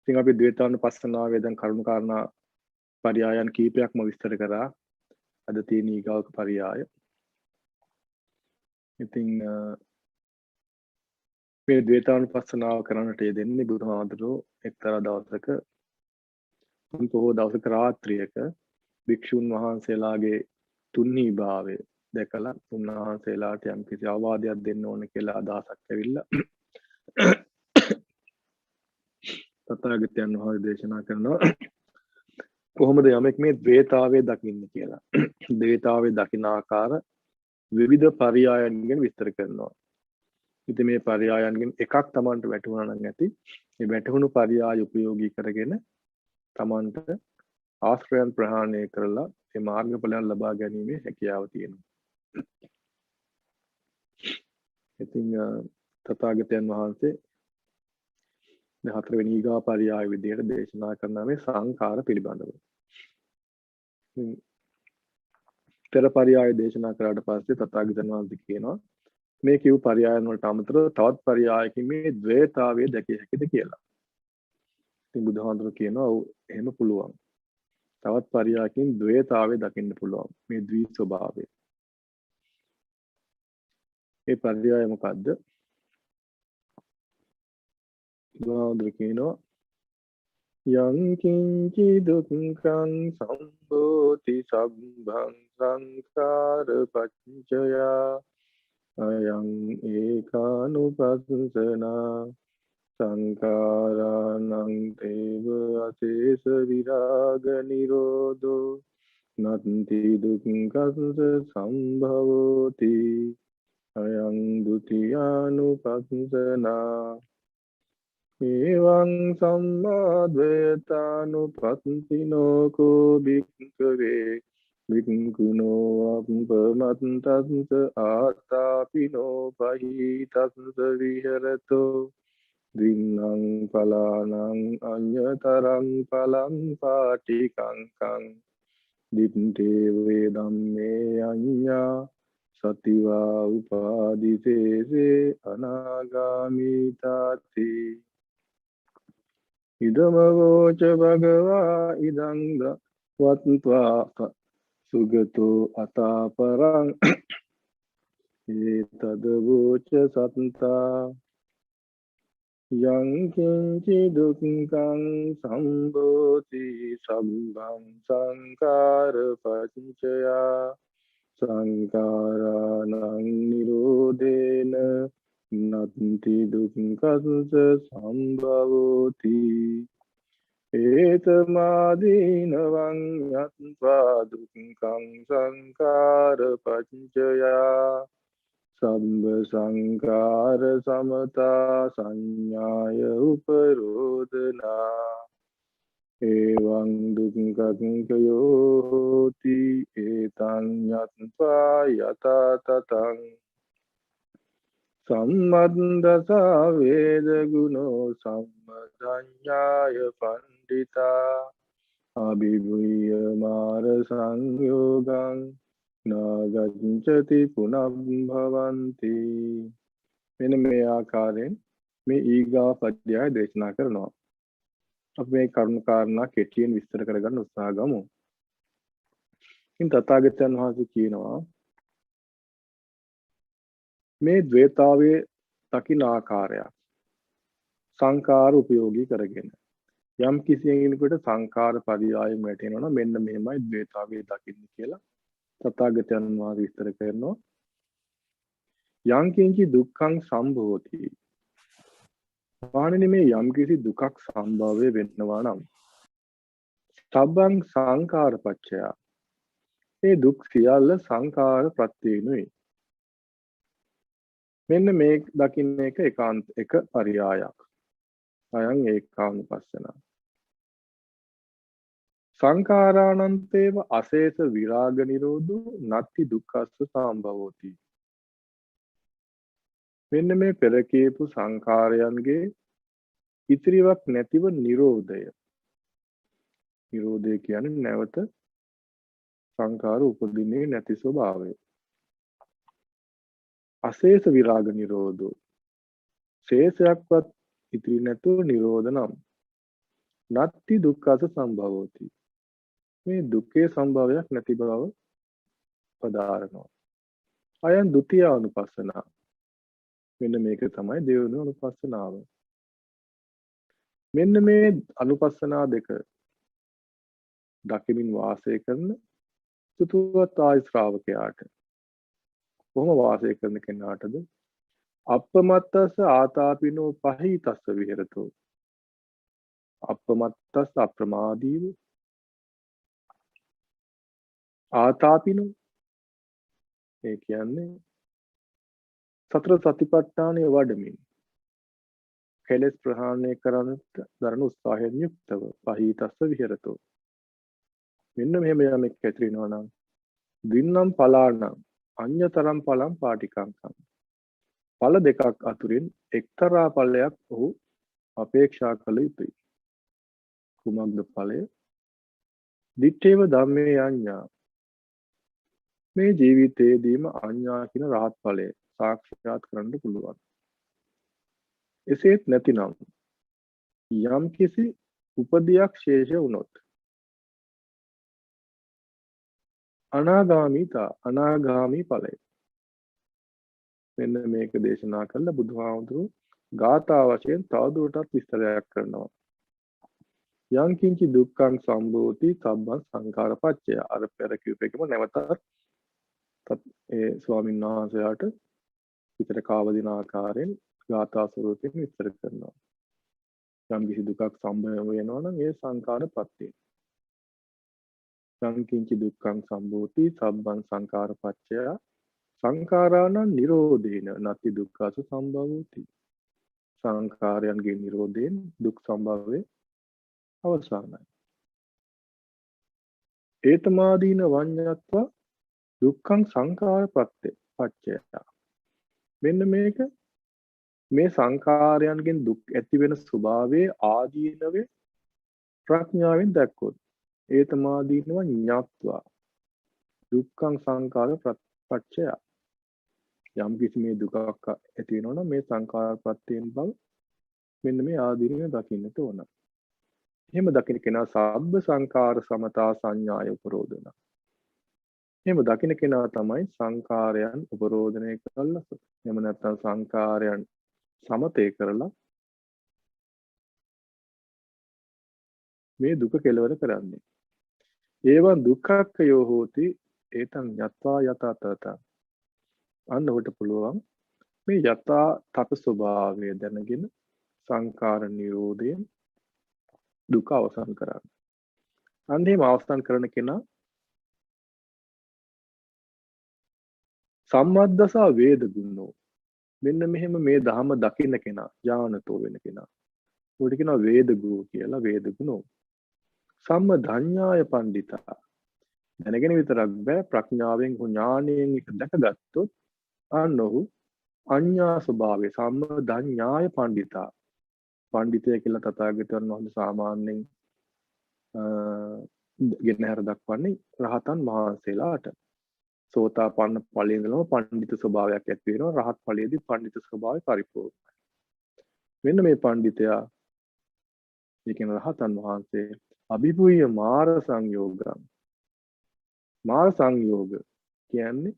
ඉතින් අපි ද්වේතානුපස්සනාවේ දැන් කරුණු කාරණා පරයයන් කීපයක්ම විස්තර කරා. අද තියෙන ඊගාවක පරයය. ඉතින් මේ ද්වේතානුපස්සනාව කරන්නට යෙදෙන්නේ බුදුහාමුදුරුවෝ එක්තරා දවසක පොහොය දවසක රාත්‍රියක භික්ෂුන් වහන්සේලාගේ තුන්හි භාවය දැකලා උන්වහන්සේලාට යම්කිසි අවවාදයක් දෙන්න ඕන කියලා අදහසක් ඇවිල්ලා තථාගතයන් වහන්සේ දේශනා කරනවා කොහොමද යමෙක් මේ ද්වේතාවේ දකින්නේ කියලා. ද්වේතාවේ දකින ආකාර විවිධ පරයයන්ගෙන් විස්තර කරනවා. ඉතින් මේ පරයයන්ගෙන් එකක් Tamanට වැටහුණා නම් ඇති. මේ වැටහුණු පරයය උපයෝගී කරගෙන Tamanට ආශ්‍රයයන් ප්‍රහාණය කරලා මේ මාර්ගඵලයන් ලබා ගැනීමේ හැකියාව තියෙනවා. ඉතින් තථාගතයන් වහන්සේ හතරවෙනි ඊගා පරයය විදිහට දේශනා කරන මේ සංඛාර පිළිබඳව. පෙර පරයය දේශනා කරාට පස්සේ තථාගතයන් වහන්සේ කියනවා මේ කිව් පරයයන් වලට අමතරව තවත් පරයයකින් මේ ද්වේතාවය දැකිය හැකිද කියලා. ඉතින් බුදුහාමුදුරුවෝ කියනවා ඔව් එහෙම පුළුවන්. තවත් පරයයකින් ද්වේතාවය දකින්න පුළුවන්. මේ ද්වි ස්වභාවය. මේ පරයය මොකද්ද? බුදුහාමුදුරුවෝ කියනවා යං කිංචි දුක්ඛං සම්භෝති සබ්බං සංඛාර පච්චයා අයං ඒකානුපස්සනා සංඛාරාණං තේව අශේෂ විරාග නිරෝධෝ නත්ති දුක්ඛස්ස සම්භවෝති අයං ဒ ුතියානුපස්සනා එවං සම්මාද්වේතානුපස්සිනෝ කෝ භික්ඛවේ වික්ඛුනෝ අප්පමත්තස්ස ආතාපිනෝ පහිතස්ස විහෙරතෝ දින්නං පලානං අඤ්ඤතරං පලං පාටිකංකං දිත්තේ වේ ධම්මේ අඤ්ඤා සතිවා උපාදිතේසේ අනාගාමීතාති ඉදමවෝච භගවා ඉදං වත්වා සුගතෝ අතාපරං ඒතදවෝච සත්තා යං කිංචි දුක්ඛං සම්භෝති සම්භං සංඛාර පච්චයා සංඛාරාණං නිරෝධේන නත්ති දුක්ඛස්ස සම්භවෝති ඒතමාදීනවං යත්වා දුක්ඛං සංඛාර පච්චයා සම්බ සංඛාර සමතා සංඥාය උපරෝධනා එවං දුක්ඛං කයෝති ඒතං යත්වා යතා තතං සම්මද්දසා වේද ගුණෝ සම්මදඤ්ඤාය පණ්ඩිතා අභිභූය මාර සංයෝගං නාගච්ඡති පුනබ්භවಂತಿ. මෙන්න මේ ආකාරයෙන් මේ ඊගා පද්‍යය දේශනා කරනවා. අපි මේ කරුණු කාරණා කෙටියෙන් විස්තර කරගන්න උත්සාහ ගමු. ඉතින් තථාගතයන් වහන්සේ කියනවා මේ ද්වේතාවයේ දකින ආකාරය සංකාර උපයෝගී කරගෙන යම් කිසි කෙනෙකුට සංකාර පරියායෙන් වැටෙනවා නම් මෙන්න මෙහෙමයි ද්වේතාවයේ දකින්න කියලා තථාගතයන් වහන්සේ විස්තර කරනවා. යං කිංචි දුක්ඛං සම්භවති. මේ යම් කිසි දුකක් සම්භවය වෙනවා නම් සබ්බං සංඛාර පච්චයා. මේ දුක් සියල්ල සංඛාර ප්‍රත්‍යයෙන්ුයි. මෙන්න මේ දකින්න එක ඒකාන්ත එක පරියායක්. අයං ඒකානුපස්සනා. සංඛාරාණන්තේව අශේෂ විරාග නිරෝධෝ නත්ති දුක්ඛස්ස සම්භවෝති. මෙන්න මේ පෙර කියපු සංඛාරයන්ගේ ඉතිරිවක් නැතිව නිරෝධය. නිරෝධය කියන්නේ නැවත සංඛාර උපදින්නේ නැති ස්වභාවය. අශේෂ විරාග නිරෝධෝ. ශේෂයක්වත් ඉතිරි නැතුව නිරෝධ නම් නත්ති දුක්ඛස සම්භවෝති. මේ දුක්ඛේ සම්භවයක් නැති බව පදාරනවා. අයන් ဒုတိ ය අනුපස්සනා. මෙන්න මේක තමයි දෙවෙනි අනුපස්සනාව. මෙන්න මේ අනුපස්සනා දෙක දකිමින් වාසය කරන සුතුවත් ආයි ශ්‍රාවකයාට කොහොම වාසය කරන කෙනාටද අප්පමත්තස්ස ආතාපිනෝ පහිතස්ස විහෙරතෝ. අප්පමත්තස්ස අප්‍රමාදීව ආතාපිනෝ ඒ කියන්නේ සතර සතිපට්ඨානය වඩමින් කෙලෙස් ප්‍රහාණය කරන්නට දරන උත්සාහයෙන් යුක්තව පහිතස්ස විහෙරතෝ. මෙන්න මෙහෙම යමෙක් ඇතිවෙනවා නම් දින්නම් පලානම් අඤ්‍යතරම් ඵලම් පාටිකංකම්. ඵල දෙකක් අතුරින් එක්තරා ඵලයක් ඔහු අපේක්ෂා කළ යුතුයි. කුමක්ද ඵලය? දිත්තේව ධම්මේ අඤ්ඤා. මේ ජීවිතයේදීම අඤ්ඤා කියන රහත් ඵලය සාක්ෂාත් කරන්න පුළුවන්. එසේත් නැතිනම් යම් කිසි උපදියක් ශේෂ වුණොත් අනාගාමී ඵලය. මෙන්න මේක දේශනා කළ බුදුහාමුදුරුවෝ ගාථා වශයෙන් තවදුරටත් විස්තරයක් කරනවා. යං කිංචි දුක්ඛං සම්භූති සබ්බං සංඛාරපච්චය. අර පෙර කියූප එකම නැවතත් ඒ ස්වාමීන් වහන්සේලාට විතර කාවදින ආකාරයෙන් ගාථා ස්වරූපයෙන් විස්තර කරනවා. යම් කිසි දුකක් සම්භව වෙනවා නම් ඒ සංඛාරපච්චය. යං කිංචි දුක්ඛං සම්භූති සබ්බං සංඛාරපච්චය සංඛාරාණං නිරෝධේන නති දුක්ඛස සම්භවෝති. සංඛාරයන්ගේ නිරෝධයෙන් දුක් සම්භවයේ අවසානයි. ඒතමාදීන වඤ්ඤත්වා දුක්ඛං සංඛාර පච්චය. මෙන්න මේක මේ සංඛාරයන්ගෙන් දුක් ඇති වෙන ස්වභාවයේ ආදීනවේ ප්‍රඥාවෙන් දැක්කොත් ඒතමාදීනව ඤත්වා දුක්ඛං සංඛාර පච්චය. යම් කිසි මේ දුකක් ඇති වෙනවා නම් මේ සංඛාර ප්‍රත්‍යයෙන් බව මෙන්න මේ ආදීනව දකින්නට ඕන. එහෙම දකින්න කෙනා සබ්බ සංඛාර සමතා සංඥාය උපරෝධන. එහෙම දකින්න කෙනා තමයි සංඛාරයන් උපරෝධනය කරලා එහෙම නැත්නම් සංඛාරයන් සමතේ කරලා මේ දුක කෙලවර කරන්නේ. ඒවන් දුක්ඛක්ඛයෝ හෝති ඒතං යත්වා යතතත. අන්න ඔබට පුළුවන් මේ යථා තත ස්වභාවය දැනගෙන සංඛාර නිරෝධයෙන් දුක අවසන් කරන්න. අන්න එහෙම අවසන් කරන කෙනා සම්මද්දසා වේද ගුණෝ. මෙන්න මෙහෙම මේ ධහම දකින්න කෙනා ඥානතෝ වෙන කෙනා. උඩ කියනවා වේද ගුරු කියලා වේද ගුණෝ. සම්මධඤ්ඤාය පණ්ඩිතා. දැනගෙන විතරක් බෑ ප්‍රඥාවෙන් ඥාණයෙන් එක දැකගත්තොත් අන්න ඔහු අඤ්ඤා ස්වභාවයේ සම්මධඤ්ඤාය පණ්ඩිතා. පණ්ඩිතය කියලා තථාගතයන් වහන්සේ සාමාන්‍යයෙන් ගෙනහැර දක්වන්නේ රහතන් වහන්සේලාට. සෝතාපන්න ඵලයේ ඉඳලම පණ්ඩිත ස්වභාවයක් ඇති වෙනවා. රහත් ඵලයේදී පණ්ඩිත ස්වභාවය පරිපූර්ණයි. මෙන්න මේ පණ්ඩිතයා ඒ කියන රහතන් වහන්සේ අභිභූය මාර සංයෝගං. මාර සංයෝග කියන්නේ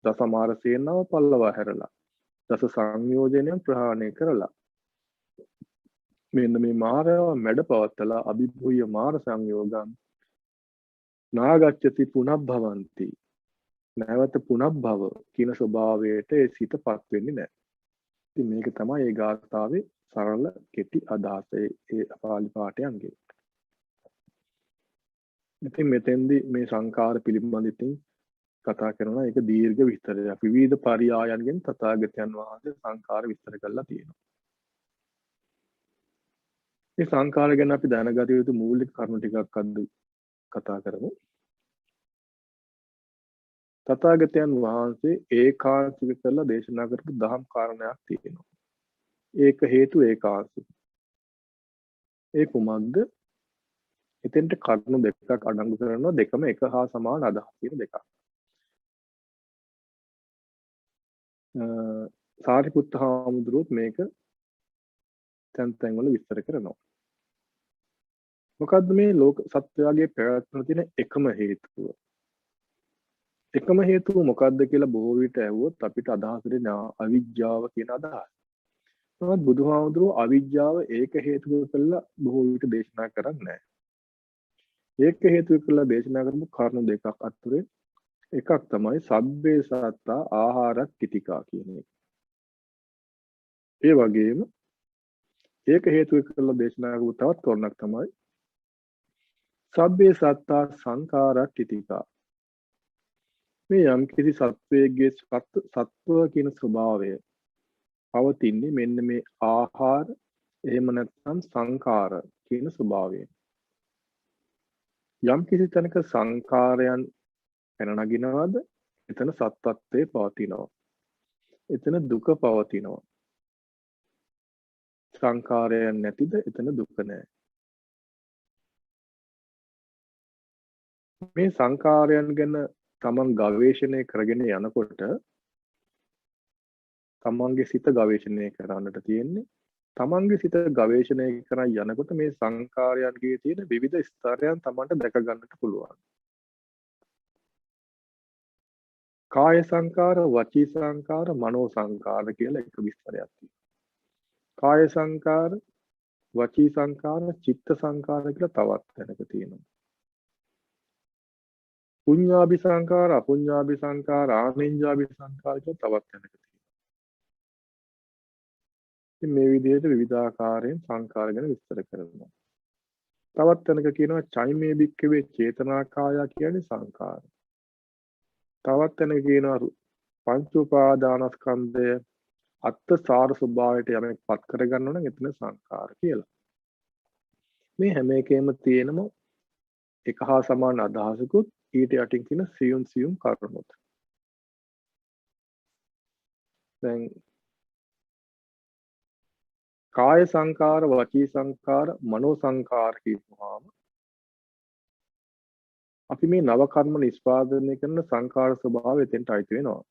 දසමාර සේනාව පල්ලවා හැරලා දස සංයෝජනයන් ප්‍රහාණය කරලා මෙන්න මේ මාරව මැඩ පවත්තලා අභිභූය මාර සංයෝගං නාගච්ඡති පුනබ්භවಂತಿ. නැවත පුනබ්භව කියන ස්වභාවයට ඒ සිතපත් වෙන්නේ නැහැ. ඉතින් මේක තමයි ඒ ගාථාවේ සරල කෙටි අදහස ඒ පාලි පාඨයන්ගේ. ඉතින් මෙතෙන්දී මේ සංඛාර පිළිබඳ ඉතින් කතා කරනවා. ඒක දීර්ඝ විස්තරයක්. විවිධ පරියායන්ගෙන් තථාගතයන් වහන්සේ සංඛාර විස්තර කරලා තියෙනවා. මේ සංඛාර ගැන අපි දැනගත යුතු මූලික කරුණු ටිකක් අද කතා කරමු. තථාගතයන් වහන්සේ ඒකාන්තික කරලා දේශනා කරපු දහම් කාරණයක් තියෙනවා. ඒක හේතු ඒකාන්තික. ඒ කුමක්ද? එතෙන්ට කරුණු දෙකක් අඩංගු කරනවා. දෙකම එක හා සමාන අදහස් තියෙන දෙකක්. සාරිපුත්ත හාමුදුරුවෝ මේක තැන් තැන් වල විස්තර කරනවා. මොකද්ද මේ ලෝක සත්‍යයේ පැවැත්ම තියෙන එකම හේතුව? එකම හේතුව මොකද්ද කියලා බොහෝ විට ඇහුවොත් අපිට අදහස් දෙන අවිජ්ජාව කියන අදහස. නමුත් බුදුහාමුදුරුවෝ අවිජ්ජාව ඒක හේතුව කියලා බොහෝ විට දේශනා කරන්නේ නැහැ. ඒක හේතුව කියලා දේශනා කරපු කරුණු දෙකක් අතුරේ එකක් තමයි සබ්බේ සත්තා ආහාරක් කිතිකා කියන එක. ඒ වගේම ඒක හේතුව කියලා දේශනා කරපු තවත් කරුණක් තමයි සබ්බේ සත්තා සංඛාරක් කිතිකා. මේ යම් කිසි සත්වයේ සත්ව කියන ස්වභාවය පවතින්නේ මෙන්න මේ ආහාර එහෙම නැත්නම් සංඛාර කියන ස්වභාවයෙන්. යම් කිසි තැනක සංඛාරයන් පැන නගිනවද එතන සත්වත්වයේ පවතිනවා. එතන දුක පවතිනවා. සංඛාරයන් නැතිද එතන දුක නැහැ. මේ සංඛාරයන් ගැන තමන් ගවේෂණය කරගෙන යනකොට තමන්ගේ සිත ගවේෂණය කරන්නට තියෙන්නේ. තමන්ගේ සිත ගවේෂණය කරන යනකොට මේ සංඛාරයන්ගේ තියෙන විවිධ ස්තරයන් තමන්ට දැක ගන්නට පුළුවන්. කාය සංකාර, වචී සංකාර, මනෝ සංකාර කියලා එක විස්තරයක් තියෙනවා. කාය සංකාර, වචී සංකාර, චිත්ත සංකාර කියලා තවත් තැනක තියෙනවා. පුඤ්ඤාභි සංකාර, අපුඤ්ඤාභි සංකාර, ආනිඤ්ඤාභි සංකාර කියලා තවත් තැනක තියෙනවා. ඉතින් මේ විදිහට විවිධාකාරයෙන් සංකාර ගැන විස්තර කරනවා. තවත් තැනක කියනවා චෛමේ භික්ඛවේ චේතනාකාය කියන්නේ සංකාර. තවත් තැනක කියනවා පංච උපාදානස්කන්ධය අත්ථ ස්වභාවයට යමෙක් පත් කරගන්නවා නම් එතන සංකාර කියලා. මේ හැම එකෙම තියෙනම එක හා සමාන අදහසකුත් ඊට යටින් තියෙන සියුම් කරුණුත්. දැන් කාය සංකාර, වචී සංකාර, මනෝ සංකාර කියපුවාම අපි මේ නව කර්ම නිස්පාදනය කරන සංකාර ස්වභාවය එතෙන්ට අයිති වෙනවා.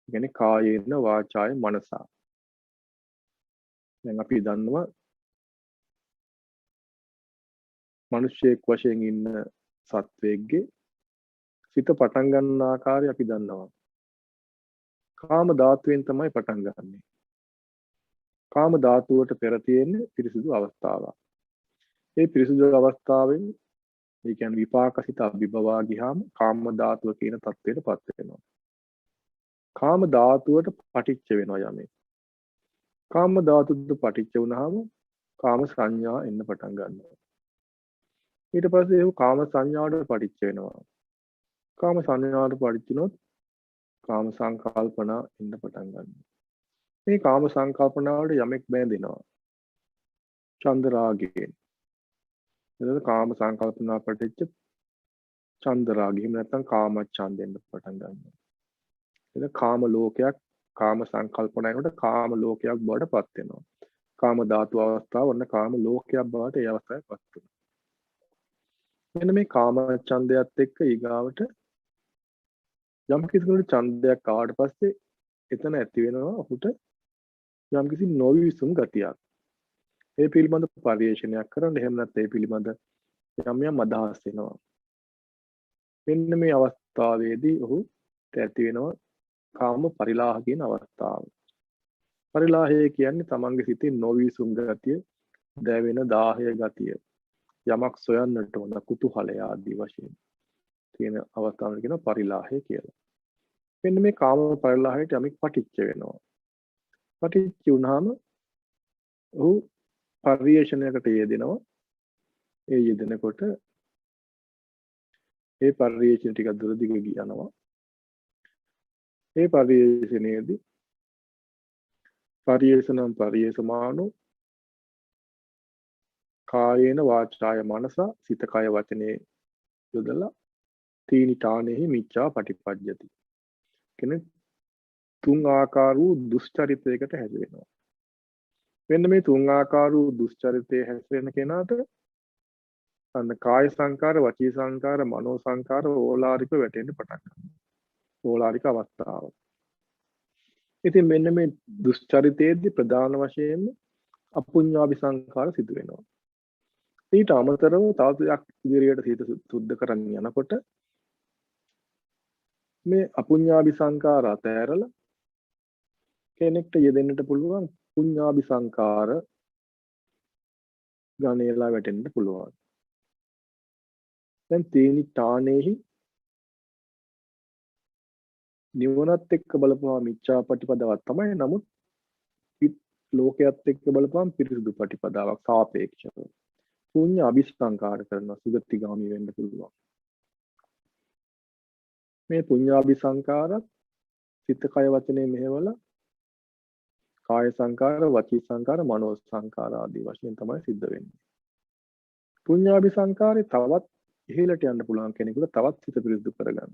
කියන්නේ කායේන වාචාය මනසා. දැන් අපි දන්නවා මිනිස්සෙක් වශයෙන් ඉන්න සත්වයේගේ සිත පටන් ගන්න ආකාරය අපි දන්නවා. කාම ධාතුවෙන් තමයි පටන් ගන්නෙ. කාම ධාතුවට පෙර තියෙන්නේ පිරිසිදු අවස්ථාවක්. ඒ පිරිසිදු අවස්ථාවෙන් ඒ කියන්නේ විපාකසිත අභිභවා ගියාම කාම ධාතුව කියන තත්ත්වයටපත් වෙනවා. කාම ධාතුවට පටිච්ච වෙනවා යමෙක්. කාම ධාතුවට පටිච්ච වුණාම කාම සංඥා එන්න පටන් ගන්නවා. ඊට පස්සේ ඒ කාම සංඥාවට පටිච්ච වෙනවා. කාම සංඥාවට පටිච්ච වුණොත් කාම සංකල්පනා එන්න පටන් ගන්නවා. මේ කාම සංකල්පනාවලට යමෙක් බැඳෙනවා. චන්ද රාගයෙන්. එතකොට කාම සංකල්පනා පටිච්ච චන්ද රාගයෙන් නැත්නම් කාම ඡන්දෙන්න පටන් ගන්නවා. එතන කාම ලෝකයක් කාම සංකල්පනාවකට කාම ලෝකයක් බවට පත් වෙනවා. කාම ධාතු අවස්ථාව ඔන්න කාම ලෝකයක් බවට ඒ අවස්ථාවේ පත් වෙනවා. මෙන්න මේ කාම ඡන්දයත් එක්ක ඊගාවට යම් කිසි කෙනෙකුට ඡන්දයක් ආවට පස්සේ එතන ඇති වෙනවා ඔහුට යම් කිසි නොවිසුම් ගතියක්. ඒ පිළිබඳ පරිශ්‍රණයක් කරන්න එහෙම නැත්නම් ඒ පිළිබඳ යම් අදහස් වෙනවා. මෙන්න මේ අවස්ථාවේදී ඔහුට ඇති වෙනවා කාම පරිලාහ කියන අවස්ථාව. පරිලාහය කියන්නේ තමන්ගේ සිතේ නොවිසුම් ගතිය, දැවෙන දාහය ගතිය, යමක් සොයන්නට ඕන කුතුහලය ආදී වශයෙන් තියෙන අවස්ථාවල කියන පරිලාහය කියලා. මෙන්න මේ කාම පරිලාහයට යමෙක් පටිච්ච වෙනවා. පටිච්ච වුණාම ඔහු පරිේශණයකට යෙදෙනවා. ඒ යෙදෙනකොට ඒ පරිේශණ ටික දුර දිග යනවා. ඒ පරිේශණයේදී පරිේශනම් පරිේශමානෝ කායේන වාචාය මනස සිත කය වචනේ යොදලා තීනි ඨානෙහි මිච්ඡා පටිපජ්ජති. කියන්නේ තුන් ආකාර වූ දුෂ්චරිතයකට හැසිරෙනවා. මෙන්න මේ තුන් ආකාර වූ දුෂ්චරිතයේ හැසිරෙන කෙනාට අන්න කාය සංකාර, වචී සංකාර, මනෝ සංකාර ඕලාරික වැටෙන්න පටන් ගන්නවා. ඕලාරික අවස්ථාව. ඉතින් මෙන්න මේ දුෂ්චරිතයේදී ප්‍රධාන වශයෙන් අපුඤ්ඤාභි සංකාර සිදු වෙනවා. ඊට අමතරව තව ටිකක් ඉදිරියට හිත සුද්ධ කරගෙන යනකොට මේ අපුඤ්ඤාභි සංකාර අතහැරලා කෙනෙක්ට යෙදෙන්නට පුළුවන් පුඤ්ඤාභි සංකාර ගණේලා වැටෙන්න පුළුවන්. දැන් තේනි තානේහි නිවනත් එක්ක බලපුවා මිච්ඡා ප්‍රතිපදාවක් තමයි. නමුත් ලෝකයේත් එක්ක බලපුවාම පිරිසුදු ප්‍රතිපදාවක් සාපේක්ෂව. පුඤ්ඤ අபிසංකාර කරන සුගතිගාමි වෙන්න පුළුවන්. මේ පුඤ්ඤාභි සංකාරත් සිත කය වචනේ මෙහෙवला කාය සංකාර, වචී සංකාර, මනෝ සංකාර ආදී වශයෙන් තමයි සිද්ධ වෙන්නේ. පුඤ්ඤාභි සංකාරේ තවත් ඉහළට යන්න පුළුවන් කෙනෙකුට තවත් සිත පිරිසුදු කරගන්න.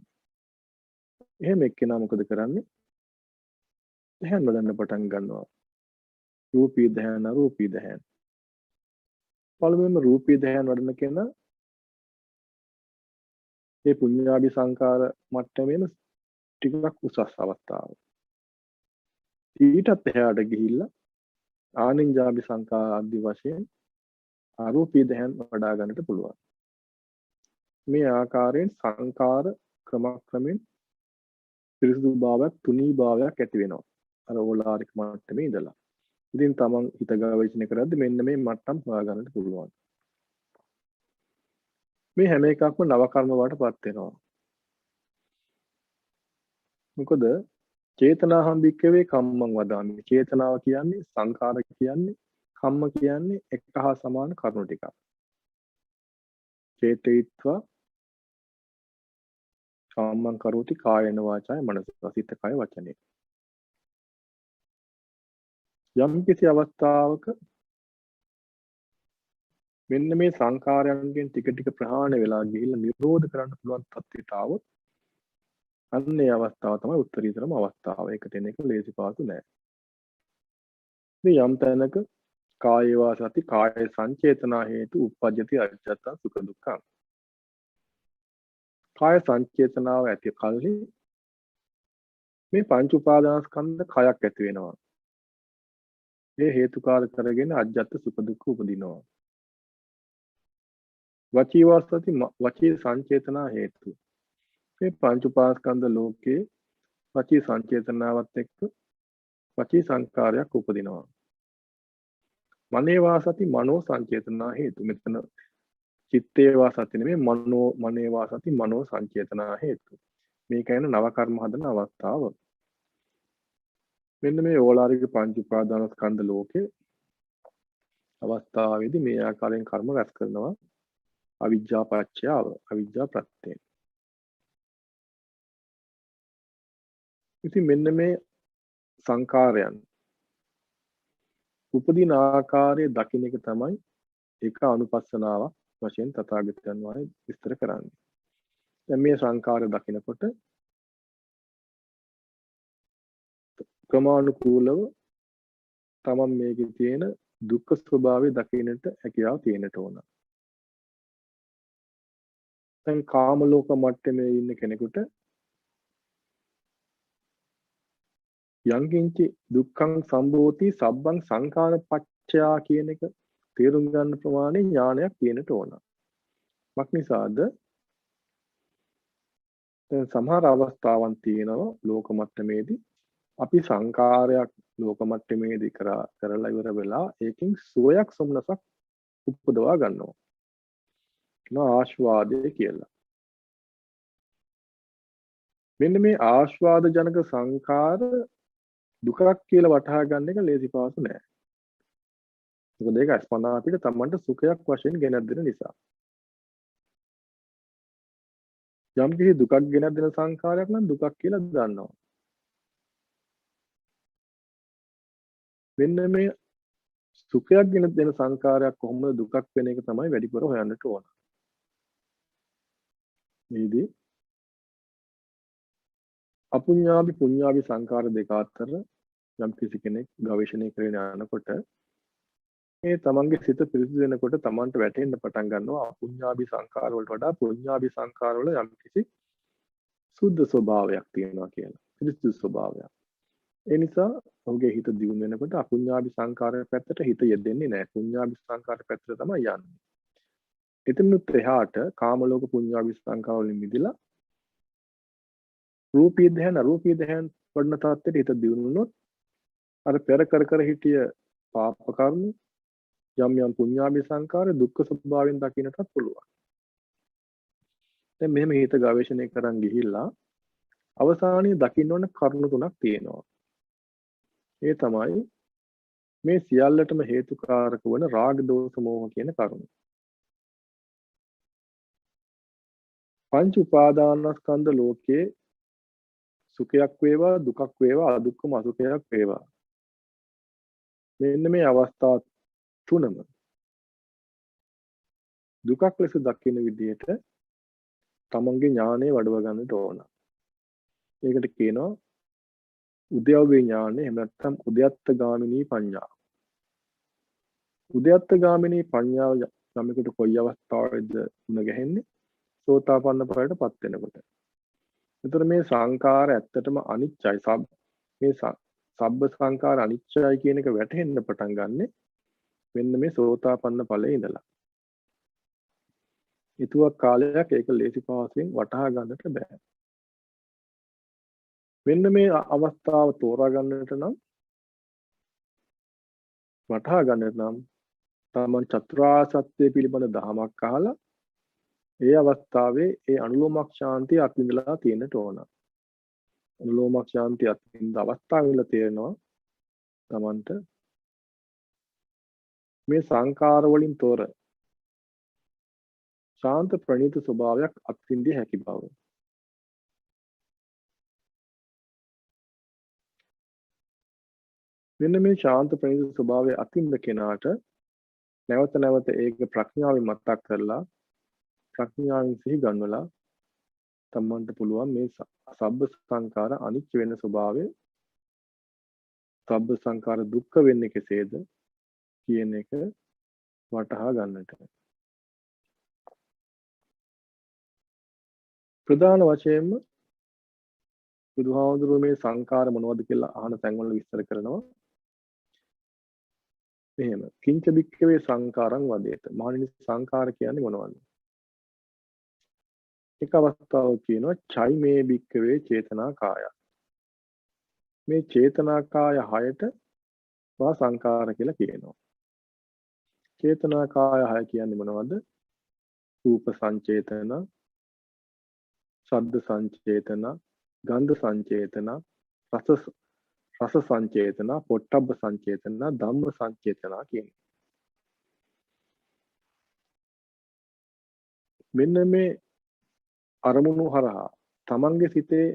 එහෙම එක්කෙනා මොකද කරන්නේ? දැහැන් වඩන්න පටන් ගන්නවා. රූපී දැහැන්, අරූපී දැහැන්. පළමුවෙන්ම රූපී දැහැන් වඩන කෙනා මේ පුඤ්ඤාභි සංකාර මට්ටමේම ටිකක් උසස් අවස්ථාව. ඊටත් එහාට ගිහිල්ලා ආනින්ජාභි සංකාර ආදී වශයෙන් අරූපී දැහැන් වඩා ගන්නට පුළුවන්. මේ ආකාරයෙන් සංකාර ක්‍රමක්‍රමෙන් පිරිසුදු භාවයක්, තුනී භාවයක් ඇති වෙනවා. අර ඕලාරික මට්ටමේ ඉඳලා. ඉතින් තමන් හිත ගවේෂණය කරද්දී මෙන්න මේ මට්ටම් හොයා ගන්නට පුළුවන්. මේ හැම එකක්ම නව කර්ම වලටපත් වෙනවා. මොකද චේතනාහම් භික්කවේ කම්මං වදාමි. චේතනාව කියන්නේ, සංකාර කියන්නේ, කම්ම කියන්නේ එක හා සමාන කරුණු ටිකක්. චේතයිත්වා කම්මං කරෝති කායන වාචාය මනස සිත කය වචනේ. යම් කිසි අවස්ථාවක මෙන්න මේ සංකාරයන්ගෙන් ටික ටික ප්‍රහාණය වෙලා ගිහිල්ලා නිරෝධ කරන්න පුළුවන් තත්ත්වයට આવොත් අන්න ඒ අවස්ථාව තමයි උත්තරීතරම අවස්ථාව. ඒකට එන එක ලේසි පාසු නෑ. මේ යම් තැනක කායේවා සති කාය සංචේතනා හේතු උප්පජ්ජති අජ්ජත්තං සුඛ දුක්ඛං. කාය සංචේතනාව ඇති කල්හි මේ පංච උපාදානස්කන්ධ කයක් ඇති වෙනවා. මේ හේතුකාර කරගෙන අජ්ජත් සුඛ දුක්ඛ උපදිනවා. වචී වාසති වචී සංචේතනා හේතු. මේ පංච උපාදානස්කන්ධ ලෝකේ වචී සංචේතනාවත් එක්ක වචී සංකාරයක් උපදිනවා. මනේ වාසති මනෝ සංචේතනා හේතු. මෙතන චිත්තේ වාසති නෙමෙයි මනේ වාසති මනෝ සංචේතනා හේතු. මේ කියන්නේ නව කර්ම හදන අවස්ථාව. මෙන්න මේ ඕලාරික පංච උපාදානස්කන්ධ ලෝකේ අවස්ථාවේදී මේ ආකාරයෙන් කර්ම රැස් කරනවා. අවිජ්ජා පත්‍යාව, අවිජ්ජා ප්‍රත්‍යය. ඉතින් මෙන්න මේ සංකාරයන් උපදින ආකාරය දකින්න එක තමයි ඒක අනුපස්සනාවක් වශයෙන් තථාගතයන් වහන්සේ විස්තර කරන්නේ. දැන් මේ සංකාරය දකිනකොට ක්‍රමානුකූලව තමන් මේකේ තියෙන දුක්ඛ ස්වභාවය දකින්නට හැකියාව තියෙන්නට ඕන. දැන් කාම ලෝක මට්ටමේ ඉන්න කෙනෙකුට යංකින්චි දුක්ඛං සම්භෝති සබ්බං සංඛාර පච්චයා කියන එක තේරුම් ගන්න ප්‍රමාණය ඥානයක් තියෙන්නට ඕන. මක් නිසාද? දැන් සමහර අවස්ථාවන් තියෙනවා ලෝක මට්ටමේදී අපි සංකාරයක් ලෝක මට්ටමේදී කරලා ඉවර වෙලා ඒකෙන් සුවයක් සොම්නසක් උපදවා ගන්නවා. ආශ්වාදය කියලා. මෙන්න මේ ආශ්වාද ජනක සංකාර දුකක් කියලා වටහා ගන්න එක ලේසි පාසු නෑ. මොකද ඒක අස්පනා අපිට තමන්ට සුඛයක් වශයෙන් ගෙනත් දෙන නිසා. යම් කිසි දුකක් ගෙනත් දෙන සංකාරයක් නම් දුකක් කියලා දන්නවා. මෙන්න මේ සුඛයක් ගෙන දෙන සංකාරයක් කොහොමද දුකක් වෙන එක තමයි වැඩිපුර හොයන්නට ඕන. මේදී අපුඤ්ඤාභි පුඤ්ඤාභි සංකාර දෙක අතර යම් කිසි කෙනෙක් ගවේෂණය කරගෙන යනකොට මේ තමන්ගේ සිත පිරිසිදු වෙනකොට තමන්ට වැටෙන්න පටන් ගන්නවා අපුඤ්ඤාභි සංකාර වලට වඩා පුඤ්ඤාභි සංකාර වල යම් කිසි සුද්ධ ස්වභාවයක් තියෙනවා කියලා. පිරිසිදු ස්වභාවයක්. ඒ නිසා ඔහුගේ හිත දියුණු වෙනකොට අපුඤ්ඤාභි සංකාරය පැත්තට හිත යෙදෙන්නේ නැහැ. පුඤ්ඤාභි සංකාර පැත්තට තමයි යන්නේ. එතනත් එහාට කාම ලෝක පුඤ්ඤාභි සංඛාර වලින් මිදලා රූපී ධ්‍යාන අරූපී ධ්‍යාන වඩන තාත්තේ හිත දියුණුනොත් අර පෙර කර හිටිය පාප කර්ම යම් යම් පුඤ්ඤාභි සංඛාර දුක්ඛ ස්වභාවයෙන් දකින්නටත් පුළුවන්. දැන් මෙහෙම හිත ගවේෂණය කරන් ගිහිල්ලා අවසානයේ දකින්න ඕන කරුණු තුනක් තියෙනවා. ඒ තමයි මේ සියල්ලටම හේතුකාරක වන රාග දෝෂ මෝහ කියන කරුණු. පංච උපාදානස්කන්ධ ලෝකයේ සුඛයක් වේවා දුකක් වේවා අදුක්කම අසුඛයක් වේවා මෙන්න මේ අවස්ථා තුනම දුකක් ලෙස දකින විදිහට තමන්ගේ ඥානය වඩව ගන්නට ඕන. ඒකට කියනවා උද්‍යව්‍ය ඥානය එහෙම නැත්නම් උද්‍යත්ත ගාමිනී පඤ්ඤාව. උද්‍යත්ත ගාමිනී පඤ්ඤාව යමෙකුට කොයි අවස්ථාවේද මුණ ගැහෙන්නේ? සෝතාපන්න ඵලයටපත් වෙනකොට. එතකොට මේ සංකාර ඇත්තටම අනිත්‍යයි. මේ සබ්බ සංකාර අනිත්‍යයි කියන එක වැටහෙන්න පටන් ගන්නෙ මෙන්න මේ සෝතාපන්න ඵලයේ ඉඳලා. ඊතුවක් කාලයක් ඒක ලේසි පහසුවෙන් වටහා ගන්නට බෑ. මෙන්න මේ අවස්ථාව තෝරා ගන්නට නම් වටහා ගන්නට නම් තමන් චතුරාර්ය සත්‍ය පිළිබඳ දහමක් අහලා ඒ අවස්ථාවේ ඒ අනුලෝමක් ශාන්තිය අත්විඳලා තියෙන්නට ඕන. අනුලෝමක් ශාන්තිය අත්විඳ අවස්ථාවල තේරෙනවා තමන්ට මේ සංකාර වලින් තොර ශාන්ත ප්‍රණීත ස්වභාවයක් අත්විඳිය හැකි බව. මෙන්න මේ ශාන්ත ප්‍රණීත ස්වභාවය අත්විඳ කෙනාට නැවත නැවත ඒක ප්‍රඥාවෙන් මතක් කරලා ප්‍රඥාවෙන් සිහි ගන්නවලා තමන්ට පුළුවන් මේ සබ්බ සංකාර අනිත්‍ය වෙන ස්වභාවය සබ්බ සංකාර දුක්ඛ වෙන්නේ කෙසේද කියන එක වටහා ගන්නට. ප්‍රධාන වශයෙන්ම බුදුහාමුදුරුවෝ මේ සංකාර මොනවද කියලා අහන තැන්වල විස්තර කරනවා. එහෙම කිංච බික්කවේ සංකාරං වදේත. මහණෙනි සංකාර කියන්නේ මොනවද? එක අවස්ථාවක කියනවා චෛ මේ බික්කවේ චේතනා කාය. මේ චේතනා කාය හයට වා සංකාර කියලා කියනවා. චේතනා කාය හය කියන්නේ මොනවද? රූප සංචේතන, ශබ්ද සංචේතන, ගන්ධ සංචේතන, රස සංචේතන, පොට්ටබ්බ සංචේතන, ධම්ම සංචේතන කියන්නේ. මෙන්න මේ අරමුණු හරහා තමන්ගේ සිතේ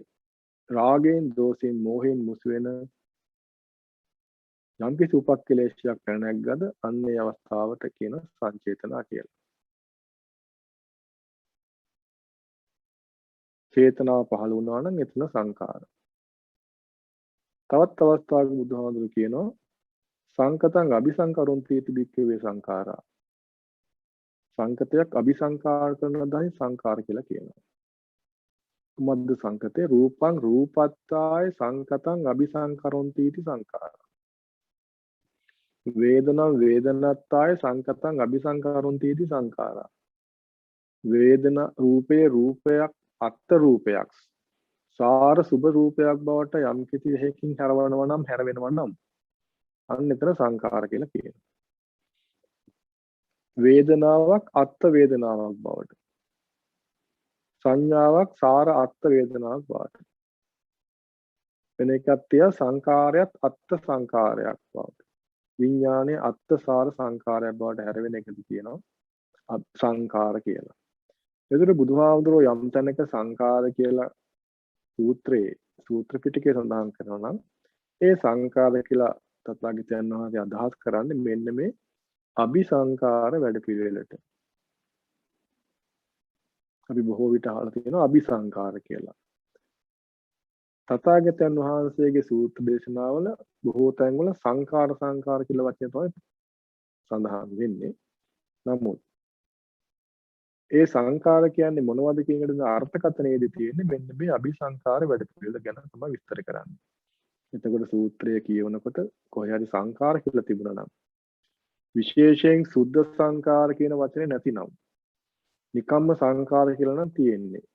රාගයෙන්, දෝෂයෙන්, මෝහයෙන් මුසු වෙන යම්කිසි උපක්ලේශයක් පැන නැග්ගද අන්නේ අවස්ථාවට කියන සංචේතනා කියලා. චේතනාව පහළ වුණා නම් එතන සංකාර. තවත් අවස්ථාවක බුදුහාමුදුරු කියනවා සංකතං අபிසංකරොන්ති බික්කවේ සංඛාරා. සංකතයක් අபிසංකාර කරන දහයි සංකාර කියලා කියනවා. කුමද්ද සංකතේ? රූපං රූපත්තාය සංකතං අபிසංකරොන්ති සංඛාරා. වේදනං වේදනත්තාය සංකතං අபிසංකරොන්ති සංඛාරා. වේදන රූපේ රූපයක් අත්ත රූපයක් සාර සුභ රූපයක් බවට යම් කිසි හේකින් හරවනවා නම් හැරවෙනවා නම් අන්න එතන සංකාර කියලා කියනවා. වේදනාවක් අත්ත වේදනාවක් බවට සංඥාවක් සාර අත්ත වේදනාවක් බවට වෙන එකක් තියා සංකාරයත් අත්ත සංකාරයක් බවට විඥානයේ අත්ත සාර සංකාරයක් බවට හැරවෙන එකද කියනවා සංකාර කියලා. එතකොට බුදුහාමුදුරුවෝ යම් තැනක සංකාර කියලා සූත්‍ර පිටකේ සඳහන් කරනවා නම් ඒ සංකාර කියලා තථාගතයන් වහන්සේ අදහස් කරන්නේ මෙන්න මේ අபிසංකාර වැඩපිළිවෙලට. අපි බොහෝ විට අහලා තියෙනවා අபிසංකාර කියලා. තථාගතයන් වහන්සේගේ සූත්‍ර දේශනාවල බොහෝ තැන්වල සංකාර කියලා වචනය තමයි සඳහන් වෙන්නේ. නමුත් ඒ සංකාර කියන්නේ මොනවද කියන එකට අර්ථකථනයේදී තියෙන්නේ මෙන්න මේ අபிසංකාර වැඩපිළිවෙල ගැන තමයි විස්තර කරන්නේ. එතකොට සූත්‍රය කියවනකොට කොහේ හරි සංකාර කියලා තිබුණා නම් විශේෂයෙන් සුද්ධ සංකාර කියන වචනේ නැතිනම් නිකම්ම සංකාර කියලා නම් තියෙන්නේ.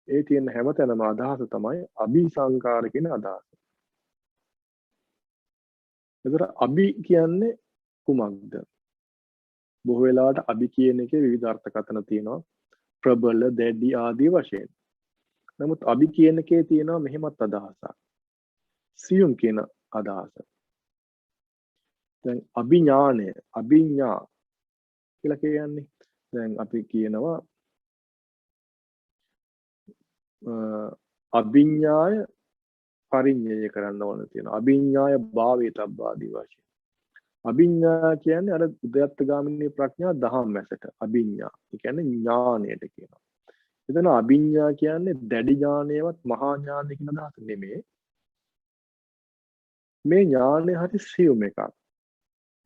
ඒ තියෙන හැමතැනම අදහස තමයි අபிසංකාර කියන අදහස. එතකොට අභි කියන්නේ කුමක්ද? බොහෝ වෙලාවට අභි කියන එකේ විවිධ අර්ථකථන තියෙනවා. ප්‍රබල, දැඩි ආදී වශයෙන්. නමුත් අභි කියන එකේ තියෙනවා මෙහෙමත් අදහසක්. සියුම් කියන අදහස. දැන් අභිඥානය, අභිඥා කියලා කියන්නේ දැන් අපි කියනවා අභිඥාය පරිඤ්ඤය කරන්න ඕන තියෙනවා. අභිඥාය භාවේතබ්බාදී වශයෙන්. අභිඥා කියන්නේ අර උද්‍යත්ත ගාමිනී ප්‍රඥා දහම් මැසට අභිඥා. ඒ කියන්නේ ඥානයට කියනවා. එතන අභිඥා කියන්නේ දැඩි ඥානයවත් මහා ඥානය කියන අදහස නෙමෙයි. මේ ඥානය හරි සියුම් එකක්.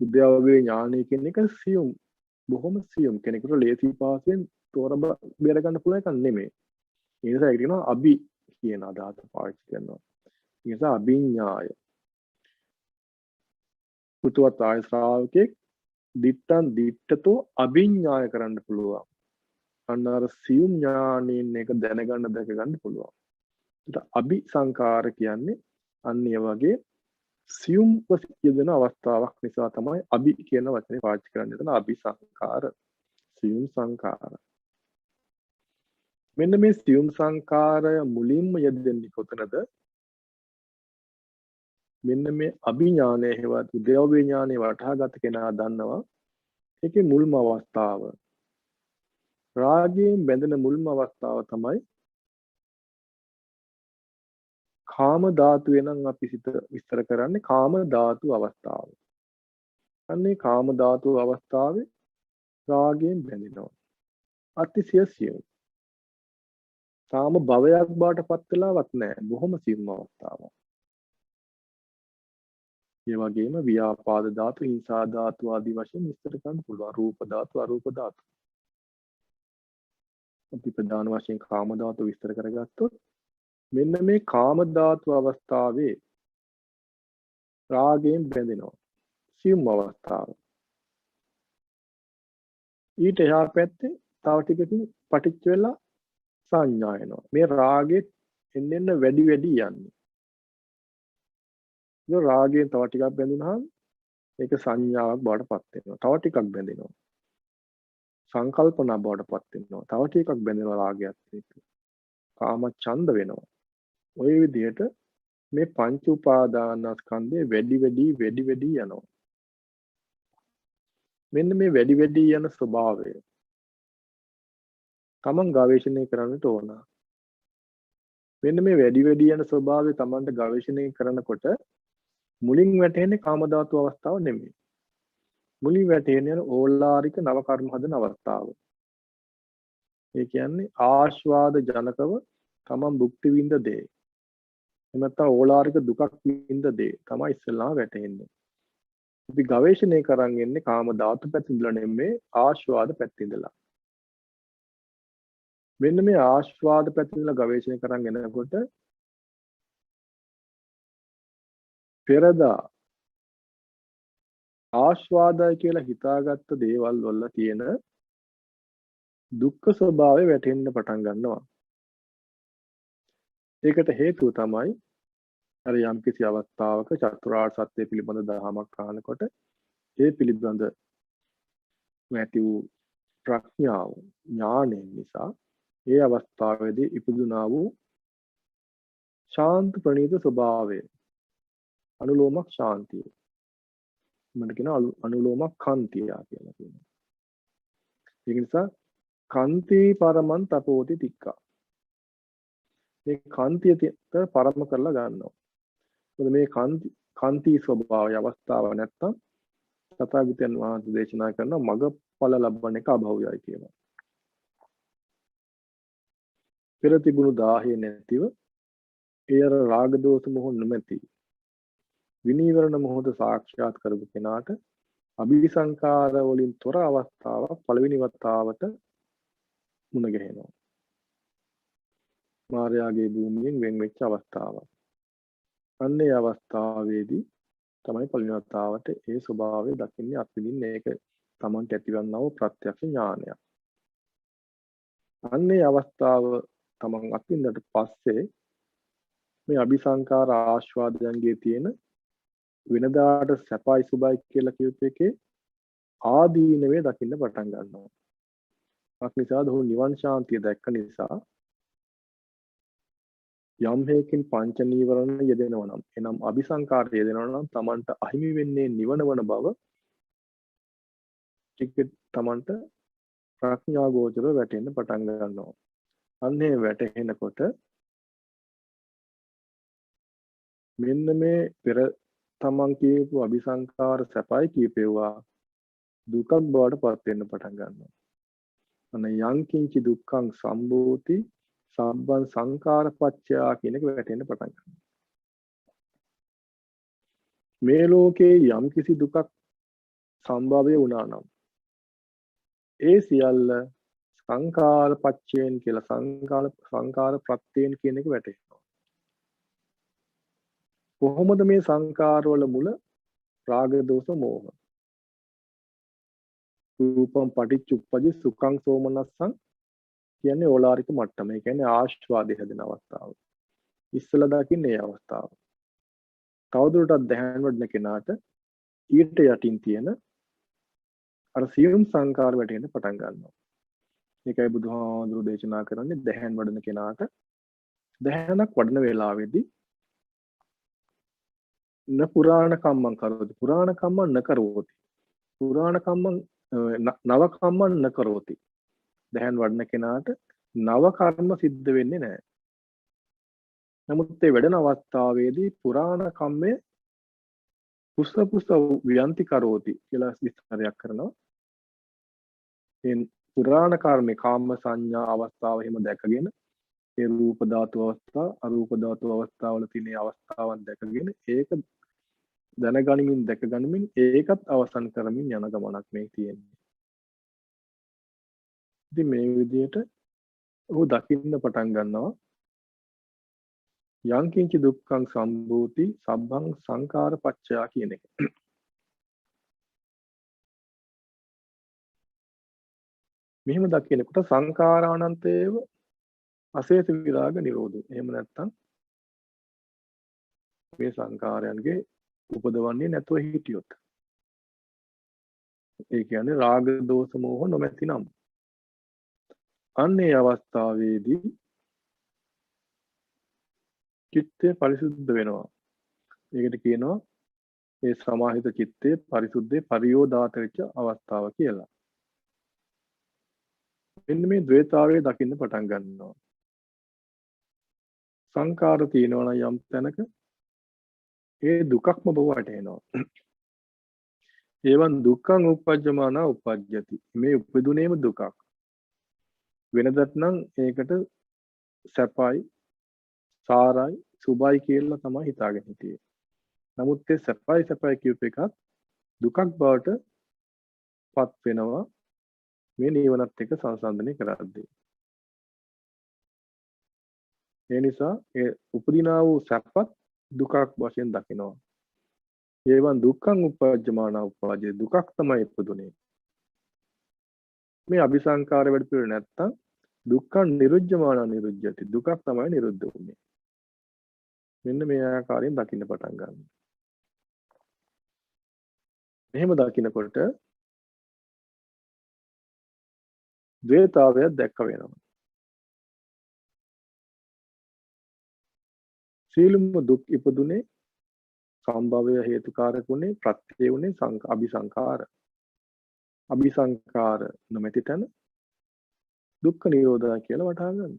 උද්‍යවගේ ඥානය කියන එක සියුම්, බොහොම සියුම් කෙනෙකුට ලේසි පාසෙන් තෝර බේර ගන්න පුළුවන් එකක් නෙමෙයි. ඒ නිසා ඒක කියනවා අභි කියන අදහස පාවිච්චි කරනවා. ඒ නිසා අභිඥාය පුතුවත් ආය ශ්‍රාවකෙක් දිත්තන් දිත්තතෝ අභිඥාය කරන්න පුළුවන්. අන්න අර සියුම් ඥානෙන් එක දැනගන්න දැක ගන්න පුළුවන්. ඒත් අபிසංකාර කියන්නේ අන්න ඒ වගේ සියුම් යෙදෙන අවස්ථාවක් නිසා තමයි අභි කියන වචනේ පාවිච්චි කරන්නේ. එතන අபிසංකාර, සියුම් සංකාර. මෙන්න මේ සියුම් සංකාරය මුලින්ම යෙදෙන්නේ කොතනද? මෙන්න මේ අභිඥානය හේවත් උද්‍යව ඥානෙ වටහාගත කෙනා දන්නවා ඒකේ මුල්ම අවස්ථාව. රාගයෙන් බැඳෙන මුල්ම අවස්ථාව තමයි කාම ධාතුවේ නම් අපි සිත විස්තර කරන්නේ කාම ධාතු අවස්ථාව. අන්නේ කාම ධාතු අවස්ථාවේ රාගයෙන් බැඳෙනවා. අතිශය සියුම්. තාම භවයක් බාට පත් වෙලාවත් නැහැ. බොහොම සියුම් අවස්ථාවක්. ඒ වගේම ව්‍යාපාද ධාතු, හිංසා ධාතු ආදී වශයෙන් විස්තර කරන්න පුළුවන්. රූප ධාතු, අරූප ධාතු. අපි ප්‍රධාන වශයෙන් කාම ධාතු විස්තර කරගත්තොත් මෙන්න මේ කාම ධාතු අවස්ථාවේ රාගයෙන් බැඳෙනවා. සියුම් අවස්ථාව. ඊට එහා පැත්තේ තව ටිකකින් පටිච්ච වෙලා සංඥා එනවා. මේ රාගෙත් එන්න වැඩි යන්නේ. ඒ රාගයෙන් තව ටිකක් බැඳුනහම ඒක සංඥාවක් බවට පත් වෙනවා. තව ටිකක් බැඳෙනවා. සංකල්පනා බවට පත් වෙනවා. තව ටිකක් බැඳෙනවා රාගයත් එක්ක. කාම ඡන්ද වෙනවා. ওই විදිහට මේ පංච උපාදානස්කන්ධය වැඩි යනවා. මෙන්න මේ වැඩි යන ස්වභාවය තමන් ගවේෂණය කරන්නට ඕන. මෙන්න මේ වැඩි යන ස්වභාවය තමන්ට ගවේෂණය කරනකොට මුලින් වැටෙන්නේ කාම ධාතු අවස්ථාව නෙමෙයි. මුලින් වැටෙන්නේ ඕලාරික නව කර්ම හදන අවස්ථාව. ඒ කියන්නේ ආස්වාද ජනකව තමන් භුක්ති විඳ දේ. එහෙම නැත්නම් ඕලාරික දුකක් විඳ දේ තමයි ඉස්සෙල්ලාම වැටෙන්නේ. අපි ගවේෂණය කරන් ඉන්නේ කාම ධාතු පැතිඳලා නෙමෙයි ආස්වාද පැතිඳලා. මෙන්න මේ ආස්වාද පැතිඳලා ගවේෂණය කරන් යනකොට පෙරදා ආස්වාදය කියලා හිතාගත්ත දේවල් වල තියෙන දුක්ඛ ස්වභාවය වැටෙන්න පටන් ගන්නවා. ඒකට හේතුව තමයි අර යම්කිසි අවස්ථාවක චතුරාර්ය සත්‍ය පිළිබඳ දහමක් අහනකොට ඒ පිළිබඳ ඇති වූ ප්‍රඥාව ඥානයෙන් නිසා ඒ අවස්ථාවේදී ඉපදුනා වූ ශාන්ත ප්‍රණීත ස්වභාවය අනුලෝමක් ශාන්තිය මට කියන අනුලෝමක් කාන්තිය කියලා කියනවා. ඒ නිසා කාන්ති පරමන් තපෝති තික්කා. මේ කාන්තිය පරම කරලා ගන්නවා. මොකද මේ කාන්ති ස්වභාවය අවස්ථාව නැත්තම් තථාගතයන් වහන්සේ දේශනා කරන මගඵල ලබන එක අභව්‍යයි කියනවා. පෙර තිබුණු 10 නැතිව ඒ අර රාග දෝෂ මොහ නොමැති විනීවරණ මොහොත සාක්ෂාත් කරපු කෙනාට අභිසංකාර වලින් තොර අවස්ථාවක් පළවෙනි වතාවට මුණ ගැහෙනවා. මායාගේ භූමියෙන් වෙන් වෙච්ච අවස්ථාවක්. අන්නේ අවස්ථාවේදී තමයි පළවෙනි වතාවට ඒ ස්වභාවය දකින්නේ අත්විඳින්නේ. ඒක Tamanට ඇතිවන්නා වූ ප්‍රත්‍යක්ෂ ඥානයක්. අන්නේ අවස්ථාව තමන් අත්විඳට පස්සේ මේ අபிසංකාර ආස්වාදයන්ගේ තියෙන වෙනදාට සැපයි සුබයි කියලා කියපු එකේ ආදීනවේ දකින්න පටන් ගන්නවා. මක් නිසාද ඔහු නිවන් ශාන්තිය දැක්ක නිසා යම් හේකින් පංච නීවරණ යෙදෙනවා නම් එනම් අபிසංකාර යෙදෙනවා නම් තමන්ට අහිමි වෙන්නේ නිවන වන බව ටික තමන්ට ප්‍රඥා ගෝචර වැටෙන්න පටන් ගන්නවා. අන්නේ වැටෙනකොට මෙන්න මේ පෙර තමන් කියපු අபிසංකාර සැපයි කියපේවා දුකක් බවට පත් වෙන්න පටන් ගන්නවා. අන්න යංකින්චි දුක්ඛං සම්භූති සබ්බං සංකාරපච්චයා කියන එක වැටෙන්න පටන් ගන්නවා. මේ ලෝකේ යම් කිසි දුකක් සම්භවය වුණා නම් ඒ සියල්ල සංකාරපච්චයෙන් කියලා සංකාර ප්‍රත්‍යයෙන් කියන එක වැටෙනවා. කොහොමද මේ සංකාරවල මුල? රාග දෝෂ මෝහ. රූපම් පටිච්චුප්පදි සුඛං සෝමනස්සං කියන්නේ ඕලාරික මට්ටම. ඒ කියන්නේ ආශ්වාදයේ හැදෙන අවස්ථාව. ඉස්සලා දකින්නේ මේ අවස්ථාව. තවදුරටත් දැහැන් වඩන කෙනාට ඊට යටින් තියෙන අර සියුම් සංකාර වැටෙන්න පටන් ගන්නවා. ඒකයි බුදුහාමුදුරු දේශනා කරන්නේ දැහැන් වඩන කෙනාට දැහැනක් වඩන වෙලාවේදී න පුරාණ කම්මං කරෝති පුරාණ කම්මං න කරෝති පුරාණ කම්මං නව කම්මං න කරෝති. දැහැන් වඩන කෙනාට නව කර්ම සිද්ධ වෙන්නේ නැහැ. නමුත් ඒ වැඩන අවස්ථාවේදී පුරාණ කම්මය පුස්ස ව්‍යන්ති කරෝති කියලා විස්තරයක් කරනවා. ඒ පුරාණ කර්මේ කාම සංඥා අවස්ථාව හිම දැකගෙන ඒ රූප ධාතු අවස්ථා අරූප ධාතු අවස්ථාවල තියෙන අවස්ථාවන් දැකගෙන ඒක දැනගනිමින් දැකගනිමින් ඒකත් අවසන් කරමින් යන ගමනක් මේ තියෙන්නේ. ඉතින් මේ විදිහට ඔහු දකින්න පටන් ගන්නවා යංකින්ච දුක්ඛං සම්භූති සබ්බං සංකාර පච්චයා කියන එක. මෙහෙම දකිනකොට සංකාරානන්තේව අසේත විරාග නිරෝධය. එහෙම නැත්නම් මේ සංකාරයන්ගේ උපදවන්නේ නැතුව හිටියොත්. ඒ කියන්නේ රාග දෝෂ මෝහ නොමැති නම්. අන්නේ අවස්ථාවේදී චිත්තය පරිසුද්ධ වෙනවා. ඒකට කියනවා ඒ සමාහිත චිත්තේ පරිසුද්ධේ පරියෝදාත වෙච්ච අවස්ථාව කියලා. මෙන්න මේ ද්වේතාවය දකින්න පටන් ගන්නවා. සංකාර තියෙනවා නම් යම් තැනක ඒ දුකක්ම බව වැටහෙනවා. ඒවන් දුක්ඛං උප්පජ්ජමාන උප්පජ්ජති. මේ උපදුනේම දුකක්. වෙනදට නම් ඒකට සැපයි සාරයි සුබයි කියලා තමයි හිතාගෙන හිටියේ. නමුත් ඒ සැපයි කියූප එකත් දුකක් බවට පත් වෙනවා මේ නිවනත් එක්ක සංසන්දනය කරද්දී. ඒ නිසා ඒ උපදිනා වූ සැපත් දුකක් වශයෙන් දකිනවා. ඒවන් දුක්ඛං උපජ්ජමාන උපජ්ජේ දුකක් තමයි ඉපදුනේ. මේ අபிසංකාර වැඩ පිළිවෙල නැත්තම් දුක්ඛං නිරුජ්ජමාන නිරුජ්ජති දුකක් තමයි නිරුද්ධ වෙන්නේ. මෙන්න මේ ආකාරයෙන් දකින්න පටන් ගන්නවා. මෙහෙම දකිනකොට ද්වේතාවය දැක්ක වෙනවා. සීලම දුක් ඉපදුනේ සම්භවය හේතුකාරකුනේ ප්‍රත්‍ය උනේ අபிසංකාර. අபிසංකාර නොමැති තැන දුක්ඛ නිරෝධය කියලා වටහා ගන්න.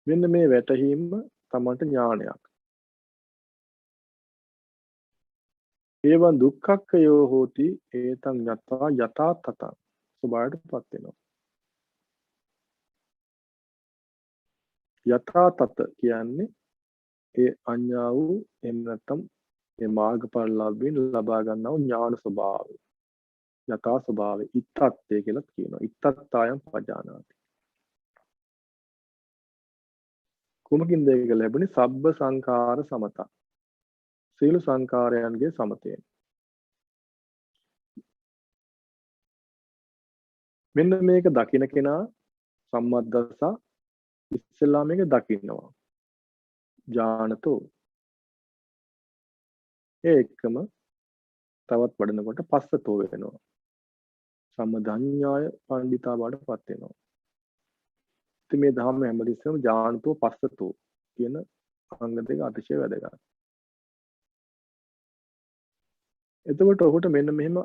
මෙන්න මේ වැටහීම තමන්ට ඥානයක්. ඒවන් දුක්ඛක්ඛයෝ හෝති ඒතං යතා තතං සබායටපත් වෙනවා. යථා තත කියන්නේ ඒ අඤ්ඤා වූ එහෙම නැත්නම් මේ මාර්ගඵල ලැබෙන ලබා ගන්නා වූ ඥාන ස්වභාවය. යථා ස්වභාවය ඉත්තත්ය කියලා කියනවා. ඉත්තත්තායම් පජානාති. කුමකින්ද ඒක ලැබුණේ? සබ්බ සංඛාර සමත. සීල සංඛාරයන්ගේ සමතයෙන්. මෙන්න මේක දකින්න කෙනා සම්මද්දස්සා ඉස්සෙල්ලා මේක දකින්නවා. ඥානතෝ ඒ එක්කම තවත් වඩනකොට පස්සතෝ වෙනවා. සම්මදඤ්ඤාය පණ්ඩිතා බවටපත් වෙනවා. ඉතින් මේ ධර්ම හැමදෙස්සම ඥානතෝ පස්සතෝ කියන අංග දෙක අතිශය වැදගත්. එතකොට ඔහුට මෙන්න මෙහෙම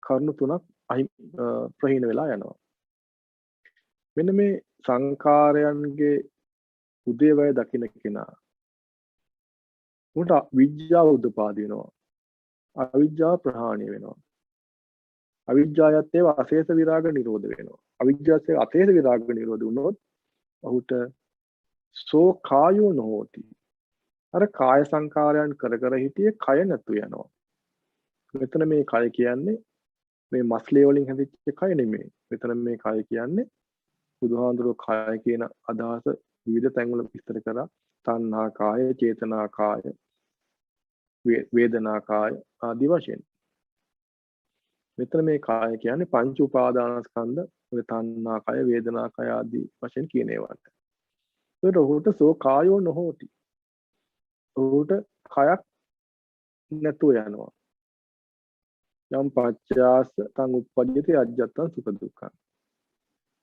කරුණු තුනක් ප්‍රහීන වෙලා යනවා. මෙන්න මේ සංකාරයන්ගේ උදේවය දකින්න කෙනා උට විඥාව උදපාදිනවා. අවිජ්ජා ප්‍රහාණය වෙනවා. අවිජ්ජායත් ඒවා අශේෂ විරාග නිරෝධ වෙනවා. අවිජ්ජාසේ අශේෂ විරාග නිරෝධ වුණොත් ඔහුට සෝ කායෝ නොහෝති. අර කාය සංකාරයන් කර කර හිටියේ කය නැතු යනවා. මෙතන මේ කය කියන්නේ මේ මස්ලේ වලින් හැදිච්ච කය නෙමෙයි. මෙතන මේ කය කියන්නේ බුදුහාඳුරෝ කය කියන අදහස විවිධ තැන්වල විස්තර කරා. තණ්හා කාය, චේතනා කාය, වේදනා කාය ආදී වශයෙන්. මෙතන මේ කාය කියන්නේ පංච උපාදානස්කන්ධ, ඔය තණ්හා කාය, වේදනා කාය ආදී වශයෙන් කියන ඒවාට. ඒකට ඔහුට සෝ කායෝ නොහෝති. ඔහුට කයක් නැතුව යනවා. යම් පච්චාස තං උප්පජ්ජති අජ්ජත්තං සුඛ දුක්ඛං.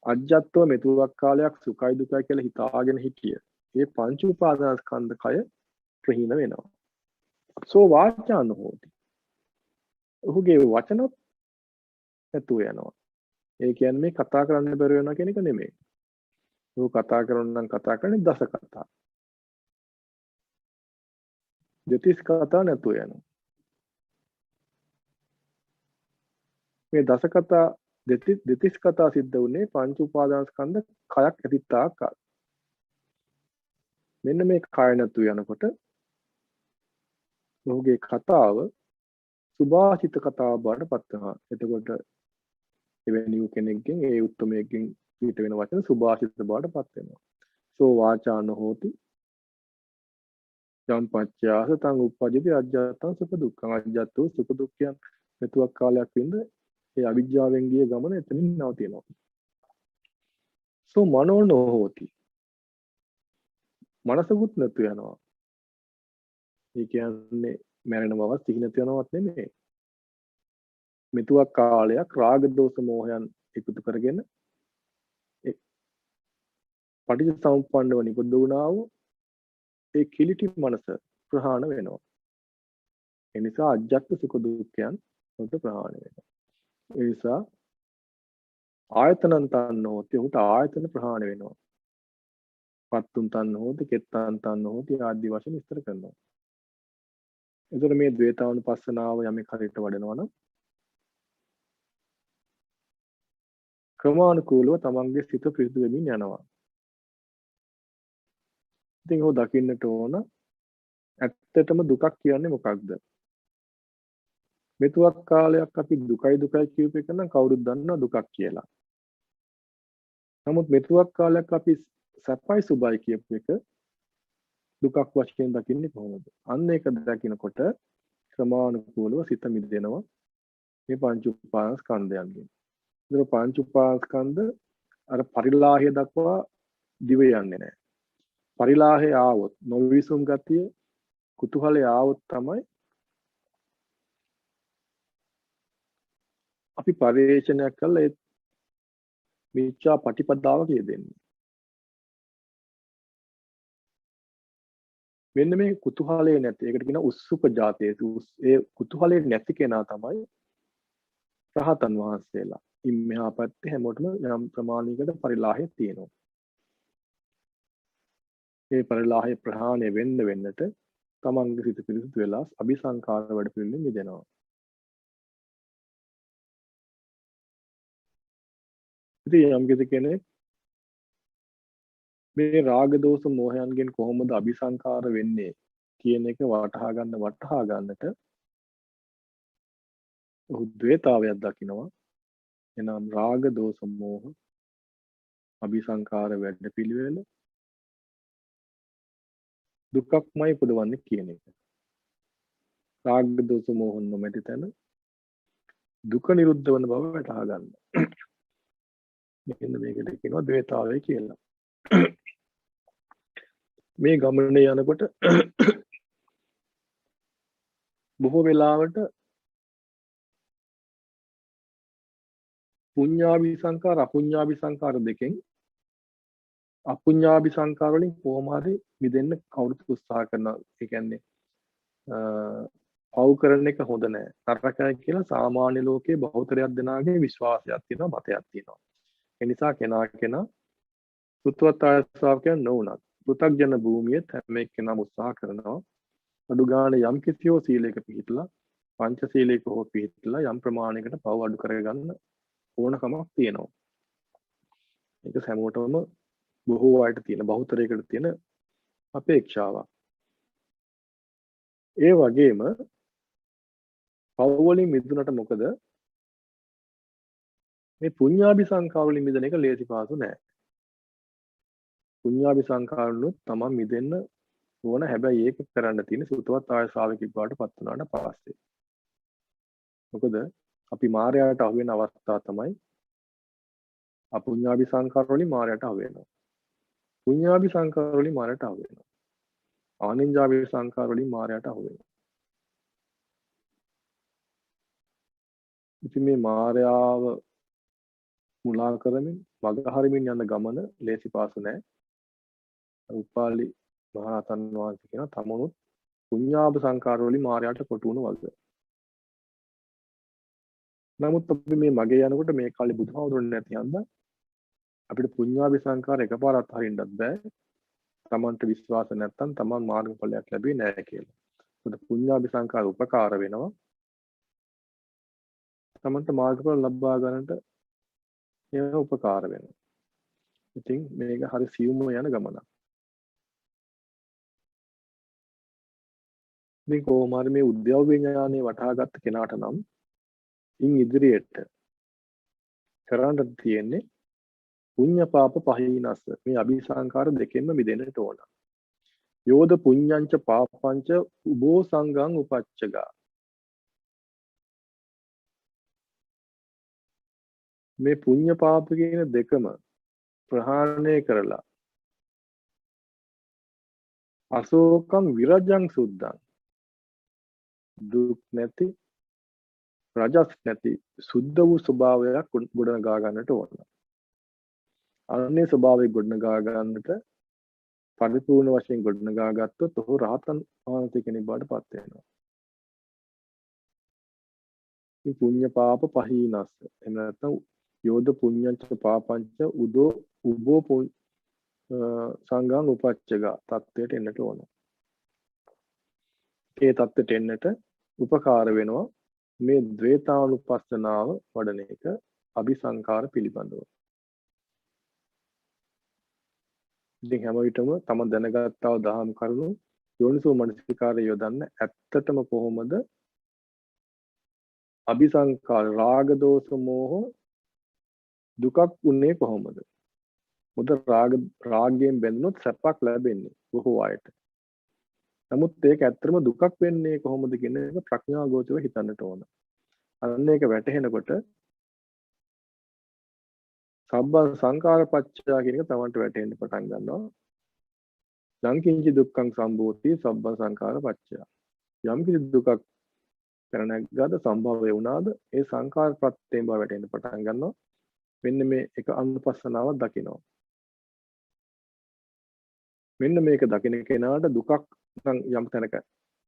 අජ්ජත්ව මෙතුවක් කාලයක් සුඛයි දුකයි කියලා හිතාගෙන හිටිය. මේ පංච උපාදානස්කන්ධ කය ප්‍රහීන වෙනවා. සෝ වාචාන හෝති. ඔහුගේ වචනත් නැතුව යනවා. ඒ කියන්නේ මේ කතා කරන්න බැරි වෙනවා කියන එක නෙමෙයි. ඔහු කතා කරනවා කතා කරන්නේ දස කතා. දෙතිස් කතා නැතුව යනවා. මේ දස කතා දෙතිස් කතා සිද්ධ වුණේ පංච උපාදානස්කන්ධ කයක් ඇතිත්තාක. මෙන්න මේ කය නැතුව යනකොට ඔහුගේ කතාව සුභාසිත කතාව බවට පත් වෙනවා. එතකොට එවැනි කෙනෙක්ගෙන් ඒ උත්තමයෙක්ගෙන් පිට වෙන වචන සුභාසිත බවට පත් වෙනවා. සෝ වාචාන හෝති යම් පච්චාස තං උප්පජ්ජති අජ්ජත්තං සුඛ දුක්ඛං. අජ්ජත්තෝ සුඛ දුක්ඛයන් මෙතුවක් කාලයක් වින්ද ඒ අවිජ්ජාවෙන් ගිය ගමන එතනින් නවතිනවා. සෝ මනෝ නොහෝති. මනසකුත් නැතු යනවා. ඒ කියන්නේ මරණ බවක් සිහි නැති යනවත් නෙමෙයි. මෙතුවක් කාලයක් රාග දෝෂ මෝහයන් එකතු කරගෙන පටිච්චසමුප්පන්නව නිපද වුණා වූ ඒ කිලිටි මනස ප්‍රහාණ වෙනවා. ඒ නිසා අජ්ජත් සුඛ දුක්ඛයන් උට ප්‍රහාණය වෙනවා. ඒ නිසා ආයතනං තන්නෝති උට ආයතන ප්‍රහාණය වෙනවා. පත්තුන් තන්නෝති කෙත්තං තන්නෝති ආදී වශයෙන් විස්තර කරනවා. එතකොට මේ ද්වේතානුපස්සනාව යමෙක් හරියට වඩනවා නම් ක්‍රමානුකූලව තමන්ගේ සිත පිරිසිදු වෙමින් යනවා. ඉතින් ඔය දකින්නට ඕන ඇත්තටම දුකක් කියන්නේ මොකක්ද? මෙතුවක් කාලයක් අපි දුකයි දුකයි කියූප එක නම් කවුරුත් දන්නවා දුකක් කියලා. නමුත් මෙතුවක් කාලයක් අපි සැපයි සුබයි කියපු එක දුකක් වශයෙන් දකින්නේ කොහොමද? අන්න ඒක දකිනකොට ක්‍රමානුකූලව සිත මිදෙනවා මේ පංච උපාදානස්කන්ධයන්ගෙන්. ඒක පංච උපාදානස්කන්ධ අර පරිලාහය දක්වා දිව යන්නේ නැහැ. පරිලාහය ආවොත් නොවිසුම් ගතිය කුතුහලය ආවොත් තමයි අපි පරිේශනයක් කළා ඒ මිච්ඡා පටිපදාවක යෙදෙන්නේ. මෙන්න මේ කුතුහලයේ නැති ඒකට කියන උස්සුප ජාතයේ ඒ කුතුහලයේ නැති කෙනා තමයි රහතන් වහන්සේලා. ඉන් මෙහා පැත්තේ හැමෝටම යම් ප්‍රමාණයකට පරිලාහය තියෙනවා. ඒ පරිලාහය ප්‍රහාණය වෙන්නට තමන්ගේ සිත පිරිසිදු වෙලා අபிසංකාර වැඩ පිළිවෙලින් මිදෙනවා. ඉතින් යම් කෙනෙක් මේ රාග දෝෂ මෝහයන්ගෙන් කොහොමද අபிසංකාර වෙන්නේ කියන එක වටහා ගන්නට ඔහු ද්වේතාවයක් දකිනවා. එනම් රාග දෝෂ මෝහ අபிසංකාර වැඩ පිළිවෙල දුක්ක්මයි පුදවන්නේ කියන එක. රාග දෝෂ මෝහ නොමැති තැන දුක නිරුද්ධ වන බව වටහා ගන්න. මෙන්න මේකට කියනවා ද්වේතාවය කියලා. මේ ගමනේ යනකොට බොහෝ වෙලාවට පුඤ්ඤාභි සංකාර අපුඤ්ඤාභි සංකාර දෙකෙන් අපුඤ්ඤාභි සංකාර වලින් කොහොම හරි මිදෙන්න කවුරුත් උත්සාහ කරනවා. ඒ කියන්නේ පව් කරන එක හොඳ නෑ. නරකයි කියලා සාමාන්‍ය ලෝකයේ බහුතරයක් දෙනාගේ විශ්වාසයක් තියෙනවා, මතයක් තියෙනවා. ඒ නිසා කෙනා සුත්තවත්තාය ශ්‍රාවකයන් නොවුනත් පෘථග්ජන භූමියේත් හැම එක්කෙනාම උත්සාහ කරනවා අඩු ගානේ යම් කිසියෝ සීලයක පිළිපදලා පංචශීලයක හෝ පිළිපදලා යම් ප්‍රමාණයකට පව අඩු කරගන්න ඕනකමක් තියෙනවා. ඒක හැමෝටම බොහෝ අයට තියෙන බහුතරයකට තියෙන අපේක්ෂාවක්. ඒ වගේම පව වලින් මිදුනට මොකද මේ පුඤ්ඤාභි සංඛාර වලින් මිදෙන එක ලේසි පාසු නෑ. පුඤ්ඤාභි සංඛාර වලුත් තමයි මිදෙන්න ඕන. හැබැයි ඒක කරන්න තියෙන සුතවත් ආය ශ්‍රාවකෙක් බවට පත් වුණාට පස්සේ. මොකද අපි මායයට අහු වෙන අවස්ථාව තමයි අපුඤ්ඤාභි සංඛාර වලින් මායයට අහු වෙනවා. පුඤ්ඤාභි සංඛාර වලින් මායයට අහු වෙනවා. ආනින්ජාභි සංඛාර වලින් මායයට අහු වෙනවා. ඉතින් මේ මායාව මුලා කරමින් මඟ හරිමින් යන ගමන ලේසි පාසු නෑ. උපාලි මහරහතන් වහන්සේ කියන තමනුත් පුඤ්ඤාභ සංඛාර වලින් මායයට කොටු වුණු වගේ. නමුත් අපි මේ මගේ යනකොට මේ කාලේ බුදුහාමුදුරනේ නැති හන්ද අපිට පුඤ්ඤාභි සංඛාර එකපාරත් හරින්නත් බෑ. තමන්ට විශ්වාස නැත්නම් තමන් මාර්ගඵලයක් ලැබෙන්නේ නැහැ කියලා. මොකද පුඤ්ඤාභි සංඛාර උපකාර වෙනවා. තමන්ට මාර්ගඵල ලබා ගන්නට ඒක උපකාර වෙනවා. ඉතින් මේක හරි සියුම්ව යන ගමනක්. මේ කොහොම හරි මේ උද්‍යව්‍ය ඥානෙ වටහාගත්ත කෙනාට නම් ඉන් ඉදිරියට කරන්න තියෙන්නේ පුඤ්ඤ පාප පහිනස්ස මේ අபிසංකාර දෙකෙන්ම මිදෙන්නට ඕන. යෝද පුඤ්ඤංච පාපංච උභෝ සංගං උපච්චගා. මේ පුඤ්ඤ පාප කියන දෙකම ප්‍රහාණය කරලා අශෝකං විරජං සුද්ධං දුක් නැති රජස් නැති සුද්ධ වූ ස්වභාවයක් ගොඩනගා ගන්නට ඕන. අන්නේ ස්වභාවය ගොඩනගා ගන්නට පරිපූර්ණ වශයෙන් ගොඩනගා ගත්තොත් ඔහු රහතන් වහන්සේ කෙනෙක් බවට පත් වෙනවා. මේ පුඤ්ඤ පාප පහිනස්ස එහෙම නැත්නම් යෝධ පුඤ්ඤංච පාපංච උදෝ උබෝ සංගම් උපච්චගා තත්ත්වයට එන්නට ඕන. ඒ තත්ත්වයට එන්නට උපකාර වෙනවා මේ ද්වේතානුපස්සනාව වඩන එක අபிසංකාර පිළිබඳව. ඉතින් හැම විටම තම දැනගත්තා දහම් කරුණු යෝනිසෝ මනසිකාරය යොදන්න ඇත්තටම කොහොමද අபிසංකාර රාග දෝෂ මෝහ දුකක් උනේ කොහොමද? මොකද රාගයෙන් බැඳුනොත් සැපක් ලැබෙන්නේ බොහෝ අයට. නමුත් ඒක ඇත්තටම දුකක් වෙන්නේ කොහොමද කියන එක ප්‍රඥා ගෝචරව හිතන්නට ඕන. අන්න ඒක වැටහෙනකොට සබ්බ සංකාර පච්චය කියන එක තමන්ට වැටෙන්න පටන් ගන්නවා. යම් කිංචි දුක්ඛං සම්භූති සබ්බ සංකාර පච්චය. යම් කිසි දුකක් කරනගාද සම්භවය වුණාද ඒ සංකාර ප්‍රත්‍යයෙන් බව වැටෙන්න පටන් ගන්නවා. මෙන්න මේ එක අනුපස්සනාවක් දකිනවා. මෙන්න මේක දකින කෙනාට දුකක් නම් යම් තැනක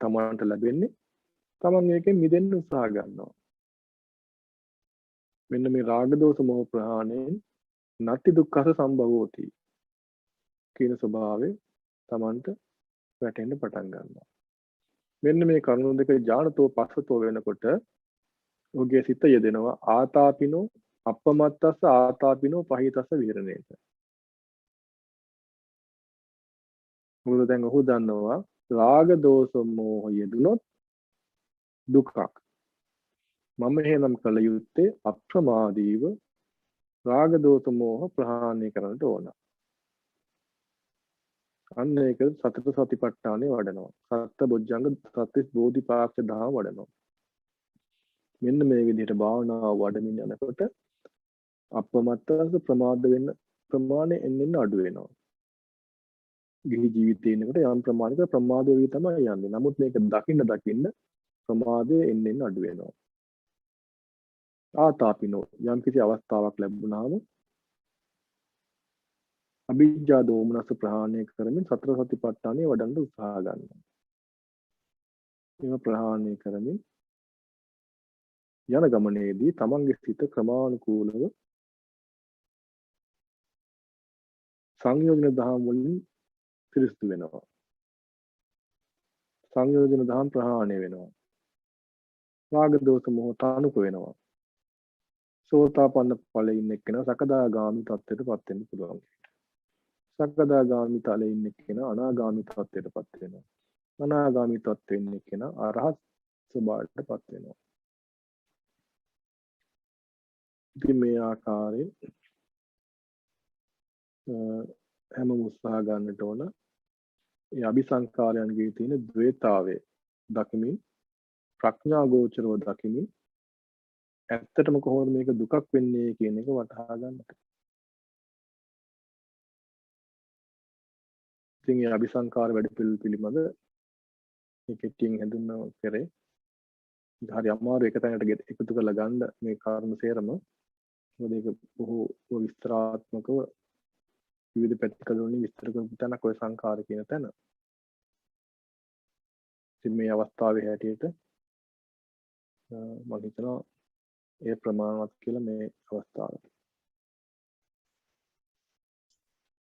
තමන්ට ලැබෙන්නේ තමන් මේකෙන් මිදෙන්න උත්සාහ ගන්නවා. මෙන්න මේ රාග දෝෂ මොහ ප්‍රහාණයෙන් නත්ති දුක්ඛස සම්භවෝති කියන ස්වභාවය තමන්ට වැටෙන්න පටන් ගන්නවා. මෙන්න මේ කරුණු දෙක ඥානතෝ පස්සතෝ වෙනකොට ඔහුගේ සිත යෙදෙනවා ආතාපිනෝ අපමත්තස්ස ආතාපිනෝ පහිතස්ස විහරණයට. මොකද දැන් ඔහු දන්නවා රාග දෝෂ මොහ යෙදුනොත් දුකක්. මම එහෙනම් කළ යුත්තේ අප්‍රමාදීව රාග දෝෂ මොහ ප්‍රහාණය කරන්නට ඕන. අන්න ඒක සතර සතිපට්ඨානේ වඩනවා. සත්ත බොජ්ජංග සත්‍තිස් බෝධිපාක්ෂ දහම වඩනවා. මෙන්න මේ විදිහට භාවනාව වඩමින් යනකොට අපමත්තස ප්‍රමාද වෙන්න ප්‍රමාණය එන්න අඩු වෙනවා. ගිහි ජීවිතේ ඉන්නකොට යම් ප්‍රමාණයක ප්‍රමාද වෙවි තමයි යන්නේ. නමුත් මේක දකින්න ප්‍රමාදය එන්න අඩු වෙනවා. ආතාපිනෝ යම් කිසි අවස්ථාවක් ලැබුණාම අභිජ්ජා දෝමනස ප්‍රහාණය කරමින් සතර සතිපට්ඨානය වඩන්න උත්සාහ ගන්නවා. ඒවා ප්‍රහාණය කරමින් යන ගමනේදී තමන්ගේ සිත ක්‍රමානුකූලව සංයෝජන දහම් වලින් පිරිසිදු වෙනවා. සංයෝජන දහම් ප්‍රහාණය වෙනවා. රාග දෝෂ මොහ තනුක වෙනවා. සෝතාපන්න ඵලයේ ඉන්න එක්කෙනා සකදාගාමි තත්ත්වයටපත් වෙන්න පුළුවන්. සකදාගාමි තලයේ ඉන්න එක්කෙනා අනාගාමි තත්ත්වයටපත් වෙනවා. අනාගාමි තත්ත්වෙ ඉන්න එක්කෙනා අරහත් ස්වභාවයටපත් වෙනවා. ඉතින් මේ ආකාරයෙන් හැම උත්සාහ ගන්නට ඕන ඒ අபிසංකාරයන්ගේ තියෙන ද්වේතාවය දකිමින් ප්‍රඥා ගෝචරව දකිමින් ඇත්තටම කොහොමද මේක දුකක් වෙන්නේ කියන එක වටහා ගන්නට. ඉතින් මේ අபிසංකාර වැඩ පිළිබඳ මේ කෙටියෙන් හඳුන්වන කරේ හරි අමාරු එක තැනකට එකතු කරලා ගන්න මේ කාරණු සේරම. මොකද ඒක බොහෝ විස්තරාත්මකව විවිධ පැතිකඩ වලින් විස්තර කරපු තැනක් ඔය සංකාර කියන තැන. ඉතින් මේ අවස්ථාවේ හැටියට මම හිතනවා ඒ ප්‍රමාණවත් කියලා මේ අවස්ථාවට.